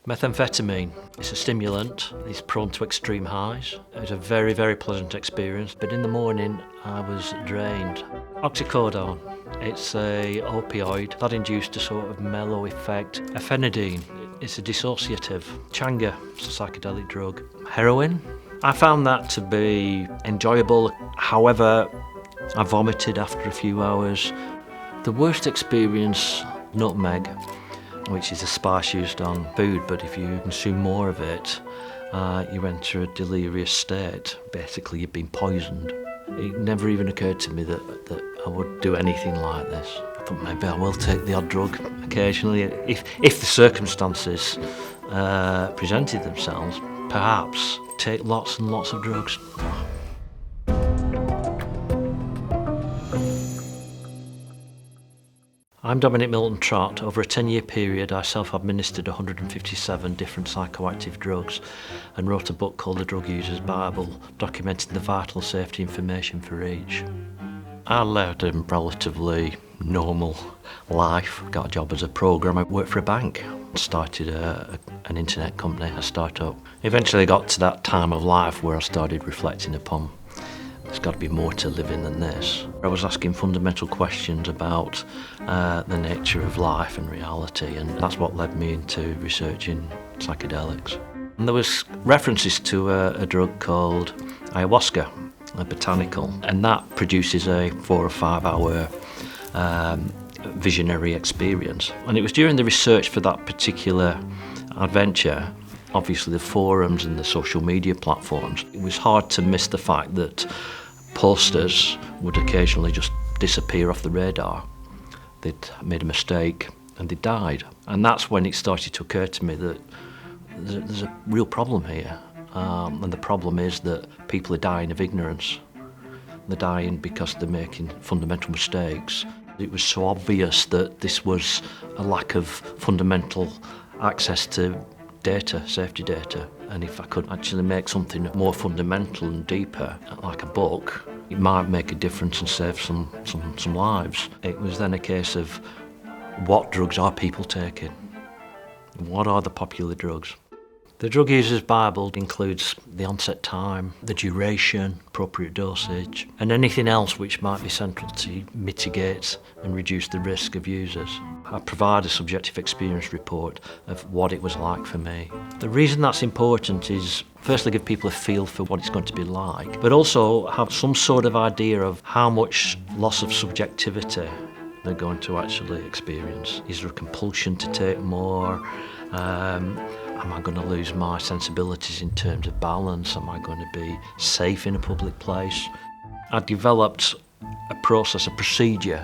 Methamphetamine, it's a stimulant, it's prone to extreme highs. It was a very, very pleasant experience, but in the morning I was drained. Oxycodone, it's a opioid that induced a sort of mellow effect. Ephenidine, it's a dissociative. Changa, it's a psychedelic drug. Heroin, I found that to be enjoyable, however, I vomited after a few hours. The worst experience, nutmeg, which is a spice used on food, but if you consume more of it, you enter a delirious state. Basically, you've been poisoned. It never even occurred to me that I would do anything like this. I thought maybe I will take the odd drug occasionally. If the circumstances presented themselves, perhaps take lots and lots of drugs. I'm Dominic Milton Trott. Over a 10-year period, I self-administered 157 different psychoactive drugs and wrote a book called The Drug User's Bible, documenting the vital safety information for each. I led a relatively normal life. Got a job as a programmer, worked for a bank, started an internet company, a startup. Eventually got to that time of life where I started reflecting upon there's got to be more to living than this. I was asking fundamental questions about the nature of life and reality, and that's what led me into researching psychedelics. And there was references to a drug called ayahuasca, a botanical, and that produces a 4 or 5 hour visionary experience. And it was during the research for that particular adventure, obviously the forums and the social media platforms, it was hard to miss the fact that posters would occasionally just disappear off the radar. They'd made a mistake and they died. And that's when it started to occur to me that there's a real problem here. And the problem is that people are dying of ignorance. They're dying because they're making fundamental mistakes. It was so obvious that this was a lack of fundamental access to data, safety data, and if I could actually make something more fundamental and deeper, like a book, it might make a difference and save some lives. It was then a case of what drugs are people taking? What are the popular drugs? The Drug User's Bible includes the onset time, the duration, appropriate dosage, and anything else which might be central to mitigate and reduce the risk of users. I provide a subjective experience report of what it was like for me. The reason that's important is, firstly, give people a feel for what it's going to be like, but also have some sort of idea of how much loss of subjectivity they're going to actually experience. Is there a compulsion to take more? Am I going to lose my sensibilities in terms of balance? Am I going to be safe in a public place? I developed a process, a procedure,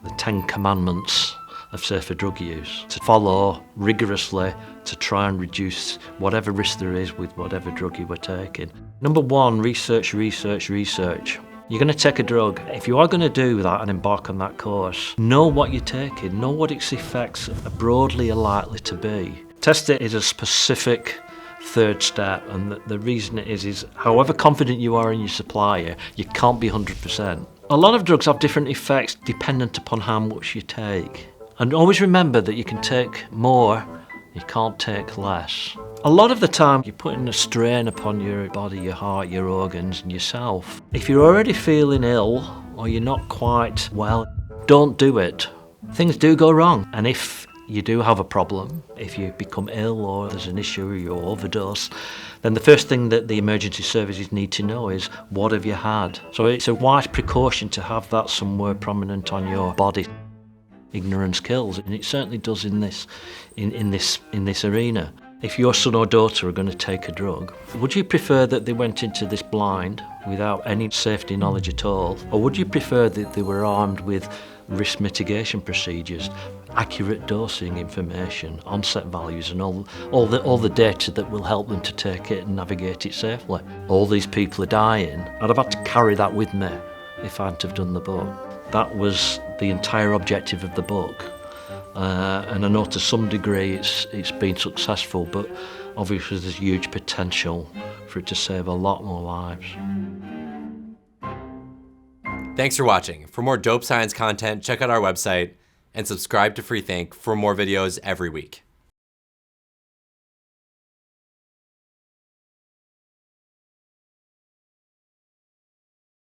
the 10 commandments of safer drug use, to follow rigorously to try and reduce whatever risk there is with whatever drug you were taking. Number 1, research, research, research. You're going to take a drug. If you are going to do that and embark on that course, know what you're taking, know what its effects broadly are likely to be. Test it is a specific third step, and the reason it is however confident you are in your supplier, you can't be 100%. A lot of drugs have different effects dependent upon how much you take. And always remember that you can take more, you can't take less. A lot of the time you're putting a strain upon your body, your heart, your organs and yourself. If you're already feeling ill or you're not quite well, don't do it. Things do go wrong, and if you do have a problem, if you become ill or there's an issue or you overdose, then the first thing that the emergency services need to know is, what have you had? So it's a wise precaution to have that somewhere prominent on your body. Ignorance kills, and it certainly does in this arena. If your son or daughter are going to take a drug, would you prefer that they went into this blind without any safety knowledge at all, or would you prefer that they were armed with risk mitigation procedures, accurate dosing information, onset values, and all the data that will help them to take it and navigate it safely? All these people are dying. I'd have had to carry that with me if I hadn't have done the book. That was the entire objective of the book, and I know to some degree it's been successful, but obviously there's huge potential for it to save a lot more lives. Thanks for watching. For more dope science content, check out our website and subscribe to Freethink for more videos every week.